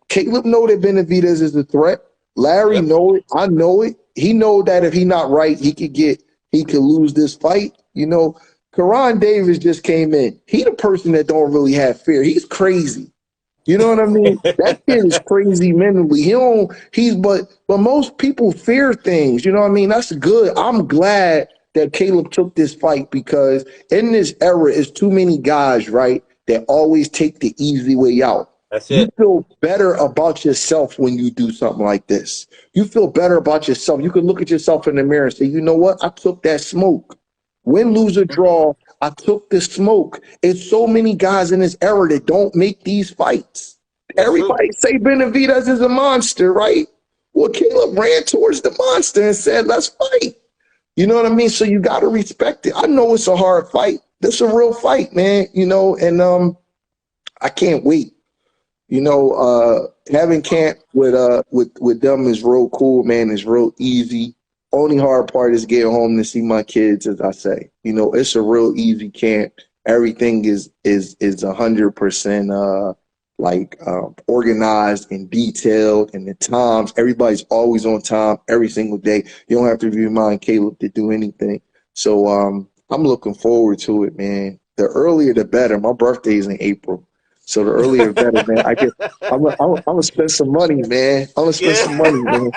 Caleb know that Benavidez is a threat. Larry know it. I know it. He know that if he not right, he could lose this fight. Karan Davis just came in. He the person that don't really have fear. He's crazy. You know what I mean? That kid is crazy mentally. But most people fear things. You know what I mean? That's good. I'm glad that Caleb took this fight because in this era, it's too many guys, right, that always take the easy way out. That's You it. feel better about yourself when you do something like this. You feel better about yourself. You can look at yourself in the mirror and say, you know what? I took that smoke. Win, lose, or draw, I took the smoke. It's so many guys in this era that don't make these fights. That's Everybody true. say Benavidez is a monster, right? Well, Caleb ran towards the monster and said, let's fight. You know what I mean? So you got to respect it. I know it's a hard fight. This is a real fight, man, and I can't wait. Having camp with them is real cool, man. It's real easy. Only hard part is getting home to see my kids, as I say. It's a real easy camp. Everything is 100% organized and detailed, and the times. Everybody's always on time every single day. You don't have to remind Caleb to do anything. So I'm looking forward to it, man. The earlier the better. My birthday is in April. So the earlier the better, man. I'm gonna spend some money, man. I'm gonna spend some money, man.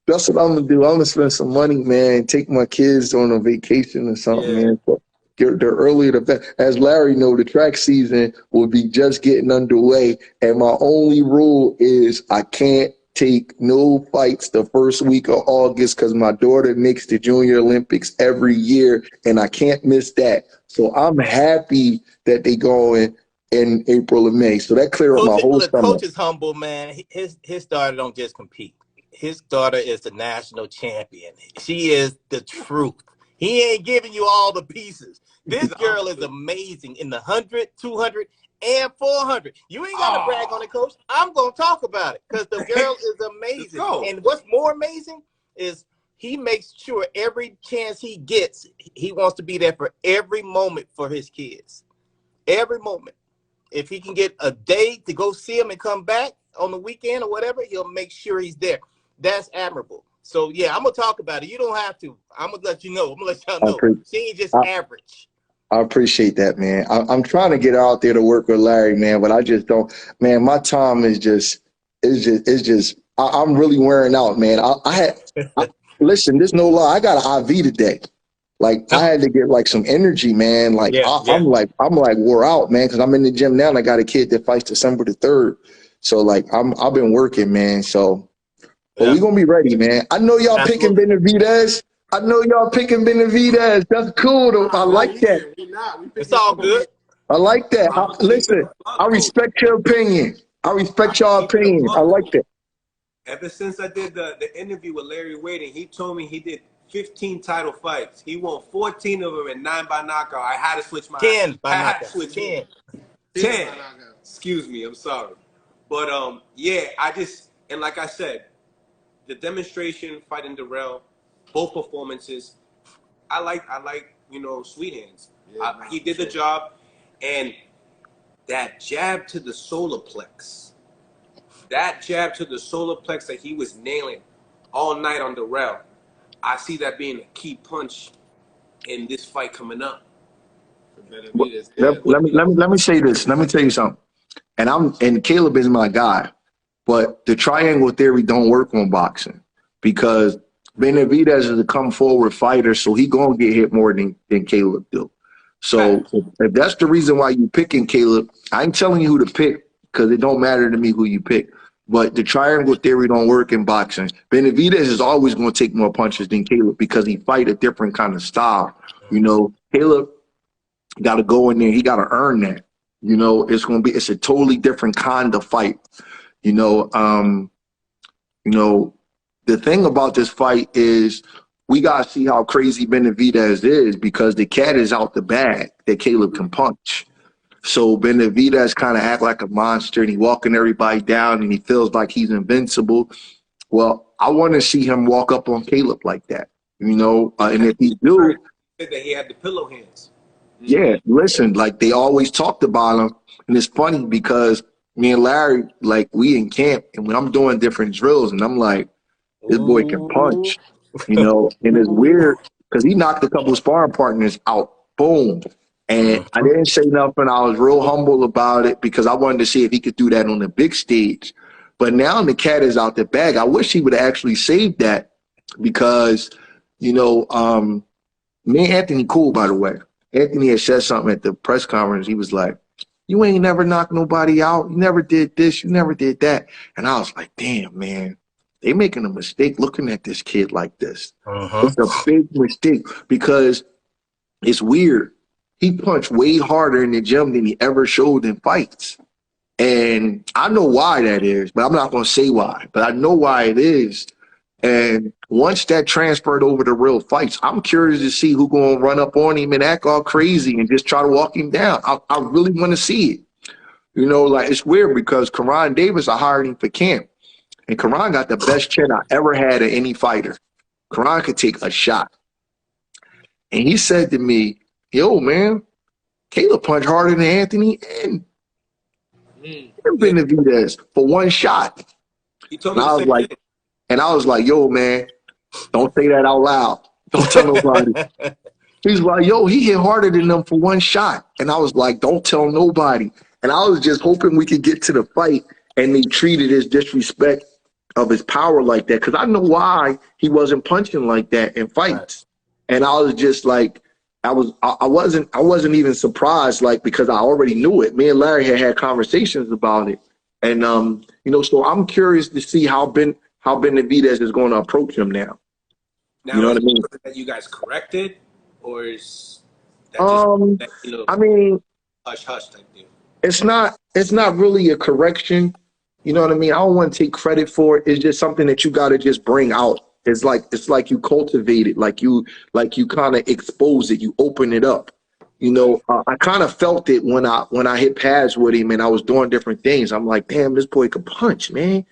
That's what I'm gonna do. I'm gonna spend some money, man. Take my kids on a vacation or something, man. But the earlier the better. As Larry know, the track season will be just getting underway, and my only rule is I can't take no fights the first week of August because my daughter makes the Junior Olympics every year, and I can't miss that. So I'm happy that they go in April and May. So that cleared up my whole summer. Coach is humble, man. His daughter don't just compete. His daughter is the national champion. She is the truth. He ain't giving you all the pieces. This girl is amazing in the 100, 200, and 400. You ain't got to brag on it, Coach. I'm going to talk about it because the girl is amazing. And what's more amazing is he makes sure every chance he gets, he wants to be there for every moment for his kids. Every moment. If he can get a day to go see him and come back on the weekend or whatever, he'll make sure he's there. That's admirable. So, yeah, I'm going to talk about it. You don't have to. I'm going to let you know. I'm going to let y'all know. She ain't just average. I appreciate that, man. I'm trying to get out there to work with Larry, man, but I just don't. Man, my time is I'm really wearing out, man. Listen, there's no lie. I got an IV today. Like, I had to get, some energy, man. I'm wore out, man, because I'm in the gym now, and I got a kid that fights December the 3rd. So, I've been working, man. So, but we're going to be ready, man. I know y'all picking Benavidez. That's cool, though. I like that. It's all good. I like that. Listen, I respect your opinion. I respect your opinion. I like that. Ever since I did the interview with Larry Wade, he told me he did 15 title fights. He won 14 of them and 9 by knockout. I had to switch my 10 by knockout. 10. Excuse me, I'm sorry. But and like I said, the demonstration fighting Darrell, both performances, I like Sweet Hands. Yeah, he did the job, and that jab to the solar plex. That jab to the solar plex that he was nailing all night on Darrell. I see that being a key punch in this fight coming up. Let me say this. Let me tell you something. And Caleb is my guy, but the triangle theory don't work on boxing because Benavidez is a come forward fighter, so he gonna get hit more than Caleb do. So if that's the reason why you picking Caleb, I ain't telling you who to pick because it don't matter to me who you pick. But the triangle theory don't work in boxing. Benavidez is always going to take more punches than Caleb because he fight a different kind of style. Caleb got to go in there. He got to earn that. It's a totally different kind of fight. The thing about this fight is we got to see how crazy Benavidez is because the cat is out the bag that Caleb can punch. So Benavidez kind of act like a monster and he walking everybody down and he feels like he's invincible. Well, I want to see him walk up on Caleb like that, and if he do, said that he had the pillow hands. Yeah, listen, like they always talked about him, and it's funny because me and Larry, like we in camp, and when I'm doing different drills, and I'm like, this boy can Ooh. punch, and it's weird because he knocked a couple of sparring partners out, boom, and I Mhm. didn't say nothing. I was real humble about it because I wanted to see if he could do that on the big stage. But now the cat is out the bag. I wish he would have actually saved that because, you know, me and Anthony cool, by the way. Anthony had said something at the press conference. He was like, you ain't never knocked nobody out. You never did this. You never did that. And I was like, damn, man, they making a mistake looking at this kid like this. Mhm. It's a big mistake because it's weird. He punched way harder in the gym than he ever showed in fights. And I know why that is, but I'm not going to say why. But I know why it is. And once that transferred over to real fights, I'm curious to see who going to run up on him and act all crazy and just try to walk him down. I really want to see it. Like it's weird because Karan Davis, I hired him for camp. And Karan got the best chin I ever had of any fighter. Karan could take a shot. And he said to me, yo, man, Caleb punched harder than Anthony and Yeah, Benavidez for one shot. he told And me the I was same like, thing. yo, man, don't say that out loud. Don't tell nobody. He's like, yo, he hit harder than them for one shot. And I was like, don't tell nobody. And I was just hoping we could get to the fight and they treated his disrespect of his power like that. Because I know why he wasn't punching like that in Right. fights. And I was just like, I wasn't even surprised, like, because I already knew it. Me and Larry had conversations about it. And so I'm curious to see how Benavidez is going to approach him now. You Now, know is what I it mean? something that you guys corrected, or is that just Um, that I mean, hush hush type deal? it's not really a correction. You know what I mean? I don't want to take credit for it. It's just something that you got to just bring out. It's like you cultivate it, like you kind of expose it, you open it up. Right. I kind of felt it when I hit pads with him and I was doing different things. I'm like, damn, this boy could punch, man.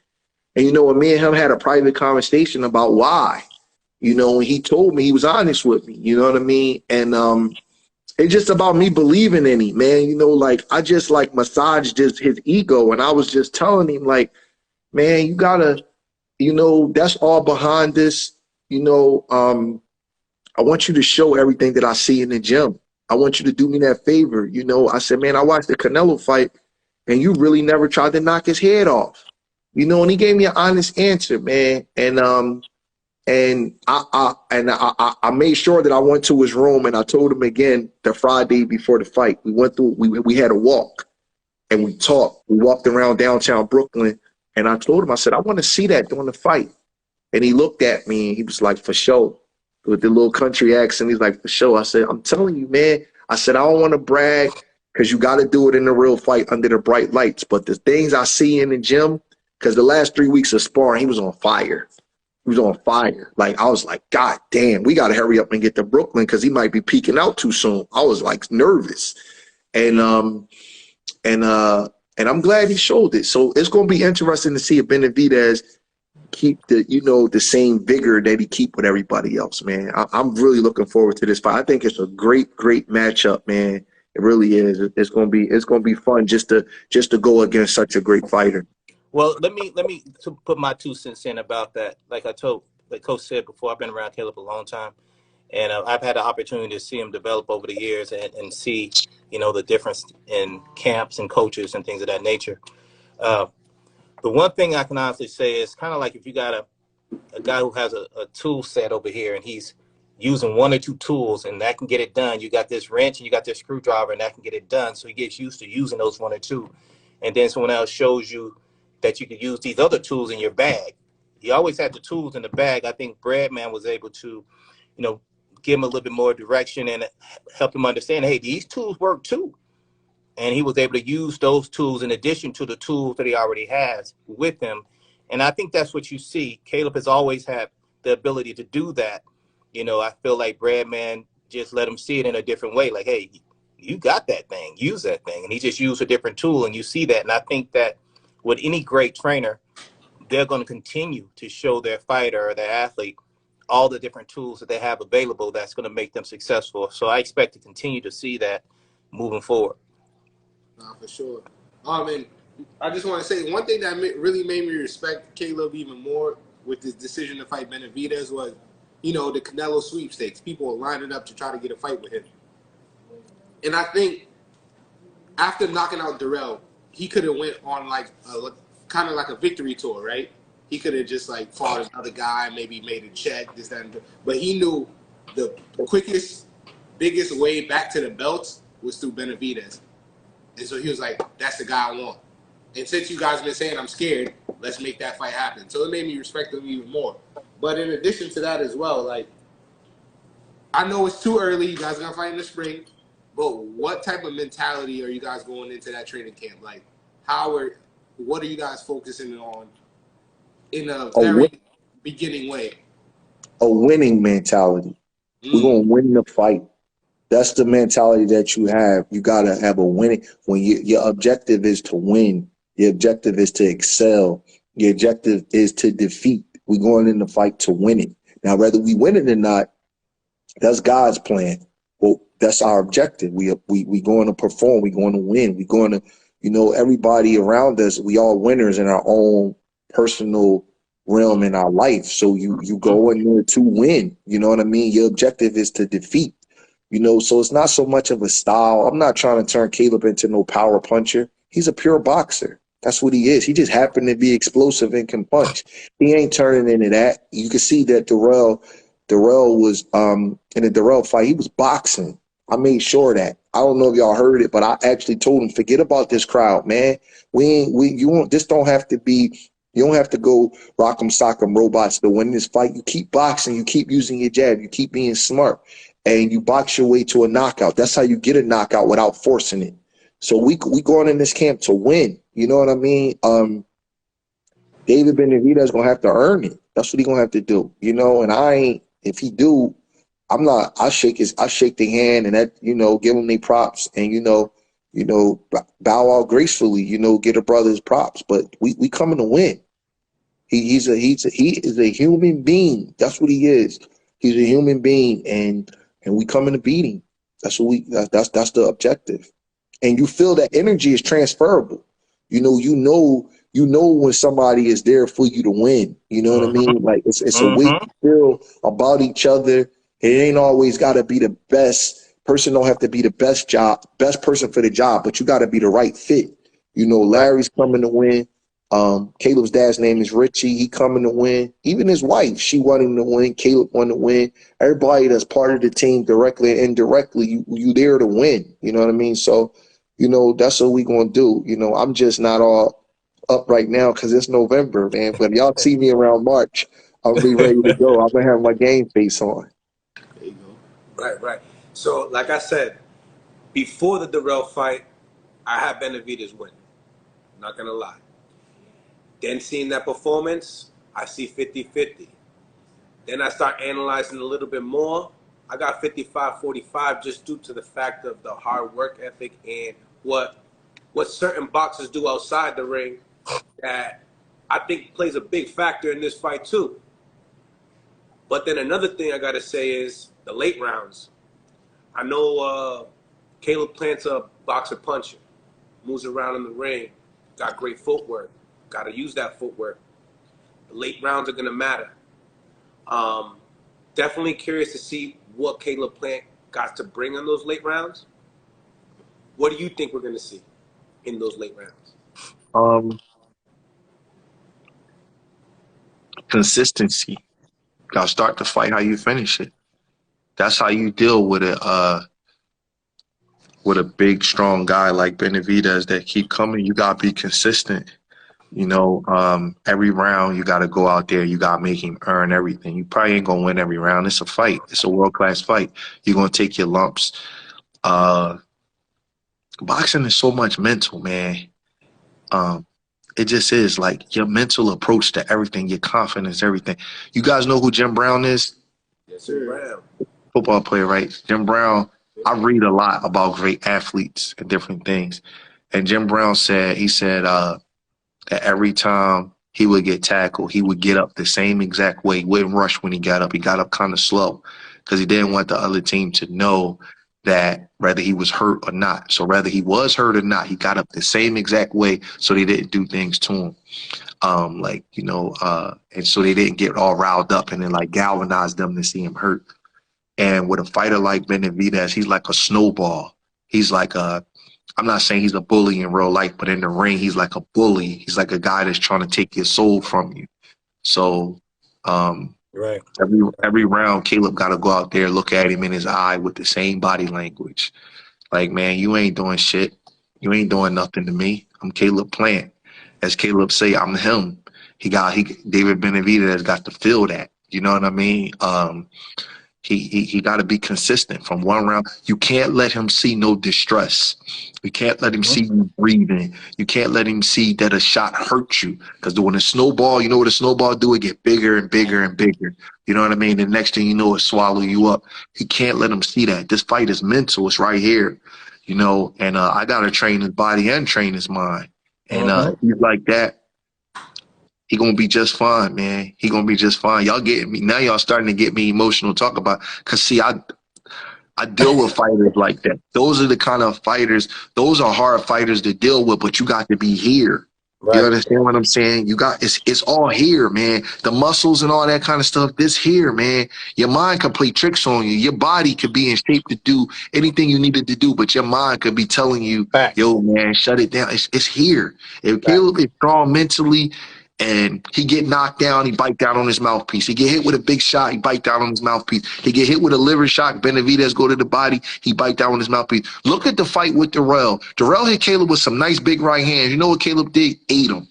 And when me and him had a private conversation about why, and he told me he was honest with me. You know what I mean? And it's just about me believing in him, man. Like I just like massaged his ego, and I was just telling him, like, man, you gotta, that's all behind this. I want you to show everything that I see in the gym. I want you to do me that favor. I said, man, I watched the Canelo fight, and you really never tried to knock his head off. And he gave me an honest answer, man. And I made sure that I went to his room and I told him again the Friday before the fight. We went through, we had a walk and we talked. We walked around downtown Brooklyn and I told him, I said, I want to see that during the fight. And he looked at me and he was like, for sure. With the little country accent, he's like, for sure. I said, I'm telling you, man. I said, I don't want to brag because you got to do it in the real fight under the bright lights. But the things I see in the gym, because the last 3 weeks of sparring, he was on fire. He was on fire. Like, I was like, God damn, we got to hurry up and get to Brooklyn because he might be peeking out too soon. I was like nervous. And and I'm glad he showed it. So it's going to be interesting to see if Benavidez keep the same vigor that he keep with everybody else, man. I'm really looking forward to this fight. I think it's a great matchup, man. It really is. It's gonna be fun just to go against such a great fighter. Well, let me put my 2 cents in about that. Like Coach said before, I've been around Caleb a long time, and I've had the opportunity to see him develop over the years and see, the difference in camps and coaches and things of that nature. Uh, the one thing I can honestly say is kind of like if you got a guy who has a tool set over here and he's using one or two tools and that can get it done. You got this wrench and you got this screwdriver and that can get it done. So he gets used to using those one or two. And then someone else shows you that you can use these other tools in your bag. He always had the tools in the bag. I think Breadman was able to, you know, give him a little bit more direction and help him understand, hey, these tools work too. And he was able to use those tools in addition to the tools that he already has with him. And I think that's what you see. Caleb has always had the ability to do that. I feel like Breadman just let him see it in a different way. Like, hey, you got that thing, use that thing. And he just used a different tool and you see that. And I think that with any great trainer, they're going to continue to show their fighter or their athlete all the different tools that they have available that's going to make them successful. So I expect to continue to see that moving forward. Nah, for sure. And I just want to say one thing that really made me respect Caleb even more with his decision to fight Benavidez was, the Canelo sweepstakes. People were lining up to try to get a fight with him. And I think after knocking out Darrell, he could have went on like kind of like a victory tour, right? He could have just like fought another guy, maybe made a check, this, that, and that. But he knew the quickest, biggest way back to the belts was through Benavidez. And so he was like, that's the guy I want. And since you guys have been saying I'm scared, let's make that fight happen. So it made me respect him even more. But in addition to that as well, like, I know it's too early. You guys are going to fight in the spring. But what type of mentality are you guys going into that training camp? Like, what are you guys focusing on in a very beginning way? A winning mentality. We're going to win the fight. That's the mentality that you have. You got to have a winning. When your objective is to win, your objective is to excel, your objective is to defeat. We're going in the fight to win it. Now, whether we win it or not, that's God's plan. Well, that's our objective. We going to perform. We going to win. We going to, everybody around us, we all winners in our own personal realm in our life. So you go in there to win. You know what I mean? Your objective is to defeat. So it's not so much of a style. I'm not trying to turn Caleb into no power puncher. He's a pure boxer. That's what he is. He just happened to be explosive and can punch. He ain't turning into that. You can see that Darrell was in the Darrell fight, he was boxing. I made sure that. I don't know if y'all heard it, but I actually told him, forget about this crowd, man. This don't have to be, you don't have to go rock'em sock'em robots to win this fight. You keep boxing, you keep using your jab, you keep being smart, and you box your way to a knockout. That's how you get a knockout without forcing it. So we going in this camp to win. You know what I mean? David Benavidez gonna have to earn it. That's what he gonna have to do. And I ain't. If he do, I'm not. I shake their hand and that. Give him their props and bow out gracefully. Get a brother's props. But we coming to win. He is a human being. That's what he is. He's a human being, and we coming to beat him. That's what that's the objective. And you feel that energy is transferable. You know when somebody is there for you to win. You know what I mean? Like it's a way you feel about each other. It ain't always got to be the best person. Don't have to be the best person for the job, but you got to be the right fit. Larry's coming to win. Caleb's dad's name is Richie. He coming to win. Even his wife, she wanted to win. Caleb wanted to win. Everybody that's part of the team, directly and indirectly, you there to win. You know what I mean? So, that's what we gonna do. I'm just not all up right now because it's November, man. But y'all see me around March, I'll be ready to go. I'm gonna have my game face on. There you go. Right. So, like I said, before the Darrell fight, I had Benavidez win. Not gonna lie. Then seeing that performance, I see 50-50. Then I start analyzing a little bit more. I got 55-45 just due to the fact of the hard work ethic and what certain boxers do outside the ring that I think plays a big factor in this fight too. But then another thing I got to say is the late rounds. I know Caleb Plant's a boxer puncher, moves around in the ring, got great footwork. Got to use that footwork. The late rounds are going to matter. Definitely curious to see what Caleb Plant got to bring in those late rounds. What do you think we're going to see in those late rounds? Consistency. Gotta start the fight how you finish it. That's how you deal with a big, strong guy like Benavidez that keep coming. You gotta be consistent. Every round you got to go out there. You got to make him earn everything. You probably ain't going to win every round. It's a fight. It's a world-class fight. You're going to take your lumps. Boxing is so much mental, man. It just is like your mental approach to everything, your confidence, everything. You guys know who Jim Brown is? Yes, sir. Football player, right? Jim Brown, I read a lot about great athletes and different things. And Jim Brown said, that every time he would get tackled. He would get up the same exact way. He wouldn't rush when he got up. He got up kind of slow because he didn't want the other team to know that whether he was hurt or not. So whether he was hurt or not, he got up the same exact way so they didn't do things to him. And so they didn't get all riled up and then like galvanize them to see him hurt. And with a fighter like Benavidez, he's like a snowball. He's like I'm not saying he's a bully in real life, but in the ring, he's like a bully. He's like a guy that's trying to take your soul from you. So right. Every round, Caleb got to go out there, look at him in his eye with the same body language. Like, man, you ain't doing shit. You ain't doing nothing to me. I'm Caleb Plant. As Caleb say, I'm him. David Benavidez got to feel that. You know what I mean? He got to be consistent from one round. You can't let him see no distress. You can't let him see you breathing. You can't let him see that a shot hurts you. Because when a snowball, you know what a snowball do? It get bigger and bigger and bigger. You know what I mean? The next thing you know, it swallow you up. He can't let him see that. This fight is mental. It's right here. You know, and I got to train his body and train his mind. And he's like that. He gonna be just fine, man. He gonna be just fine. Y'all getting me now. Y'all starting to get me emotional. Talk about, cause see, I deal with fighters like that. Those are the kind of fighters. Those are hard fighters to deal with. But you got to be here. Right. You understand what I'm saying? You got it's all here, man. The muscles and all that kind of stuff. This here, man. Your mind can play tricks on you. Your body could be in shape to do anything you needed to do, but your mind could be telling you, "Yo, man, shut it down." It's here. If Caleb is strong mentally, and he get knocked down, he bite down on his mouthpiece. He get hit with a big shot, he bite down on his mouthpiece. He get hit with a liver shot, Benavidez go to the body, he bite down on his mouthpiece. Look at the fight with Darrell. Darrell hit Caleb with some nice big right hands. You know what Caleb did? Ate him.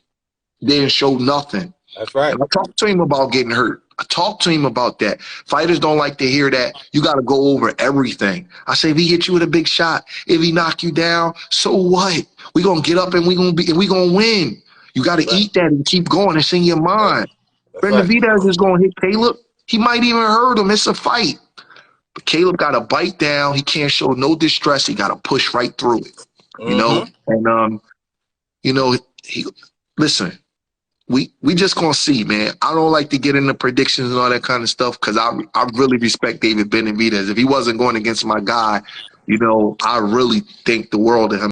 Didn't show nothing. That's right. And I talked to him about getting hurt. I talked to him about that. Fighters don't like to hear that. You got to go over everything. I say, if he hit you with a big shot, if he knock you down, so what? We gonna get up and we gonna win. You got to eat that and keep going. It's in your mind. Benavidez is going to hit Caleb. He might even hurt him. It's a fight. But Caleb got to bite down. He can't show no distress. He got to push right through it. You know? And, listen, we just going to see, man. I don't like to get into predictions and all that kind of stuff because I really respect David Benavidez. If he wasn't going against my guy, I really think the world of him.